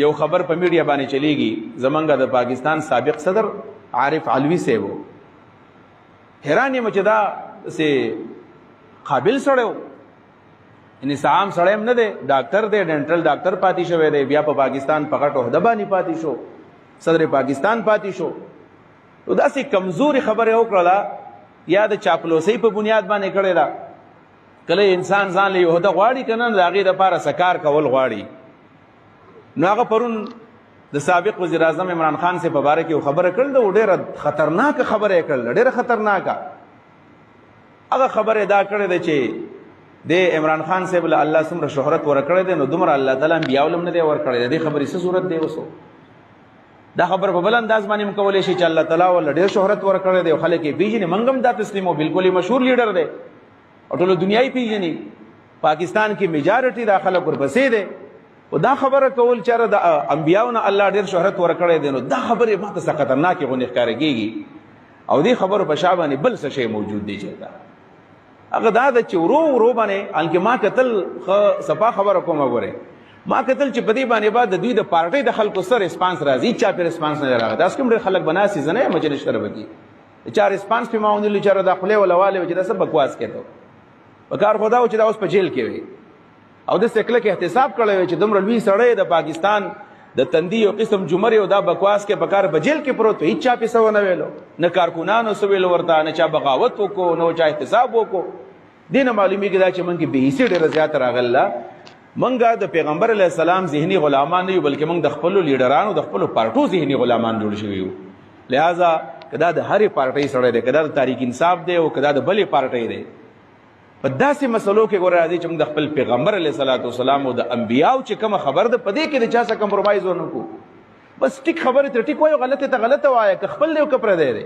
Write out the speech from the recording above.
یو خبر په میډیا باندې چلیږي زمونږ د پاکستان سابق صدر عارف علوي صاحب حیران یم چې دا سه قابل سړی و یعنې عام سړی هم نه دی ډاکټر دی ډینټل ډاکټر پاتې شوی دی بیا په پاکستان په غټ عهده باندې پاتې شو صدر پاکستان پاتې شو نو داسې کمزوري خبرې وکړله یا د چاپلوسۍ په بنیاد باندې کړې ده کله انسان ځان له عهده غواړي که نه د هغې دپاره سکار کول غواړي نو هغه پرون د سابق وزیر اعظم عمران خان سے په باره کې یو خبره کړل ده ډېره خطرناکه خبره یې کړله ډېره خطرناکه هغه خبره دا کړې ده چې د عمران خان صاحب له الله څومره شهرت ورکړی دی نو دومره الله تعالی انبیاو له هم نه دی ورکړی دی دې خبرې څه صورت دی اوسو دا خبر په بل انداز باندې هم کولی شي چې الله تعالی ورله ډېر شهرت ورکړی دی او خلک یې پېژني موږ هم دا تسلیمو بلکل یې مشهور لیډر دی او ټولو دنیا یې پېژني پاکستان کې میجارټي دا خلک ورپسې دی او دا خبره کول چې د انبیاو نه الله ډېر شهرت ورکړی دی نو دا خبرې ما ته څه خطرناکې غوندې ښکاره کېږي او دې خبرو په شا باندې بل څه شی موجود دی چېرته هغه دا ده چې ورو ورو باندې هلکې ما کتل ښه صفا خبره کومه ګورئ ما کتل چې په دې باندې بعد د دوی د پارټۍ د خلکو څه ریسپانس راځي چا پې ریسپانس نه دی راغلی داسې کوم ډېر خلک به ناستي زه نه یم چې نشته به کي چا ریسپانس پې ما وندلي چېرې دا خولې وله والی و چې دا څه بکواس کېدو په کار خو دا و چې دا اوس په جیل کې وي او داسې کلک احتساب کړی وی چې دومره لوی سړی د پاکستان د تندي یو قسم جمر او دا بکواس کې په کار په جیل کې پروت و هېڅ چا پې څه ونه ویلو نه کارکونانو څه ویلو ورته نه چا بغاوت وکړو نه چا احتساب وکړو دې نه معلومېږي دا چې موږ کې بېحیسي ډېره زیاته راغله موږ د پیغمبر علیه السلام ذهني غلامان نه یو بلکې موږ د خپلو لیډرانو د خپلو پارټو ذهني غلامان جوړ شوي یو لہذا که دا د هرې پارټۍ سړی دی که دا د تحریک انصاف دی او که دا د بلې پارټۍ دی په داسې مسلو کې ګوره راځي چې موږ د خپل پیغمبر علیه صلات وسلام او د انبیاو چې کومه خبر ده په دې کې د چا سره کمپرومایز ونه کړو بس ټیک خبرې ترې ټیک وایو غلطې ته غلطه وایه که خپل دی او که پردی دی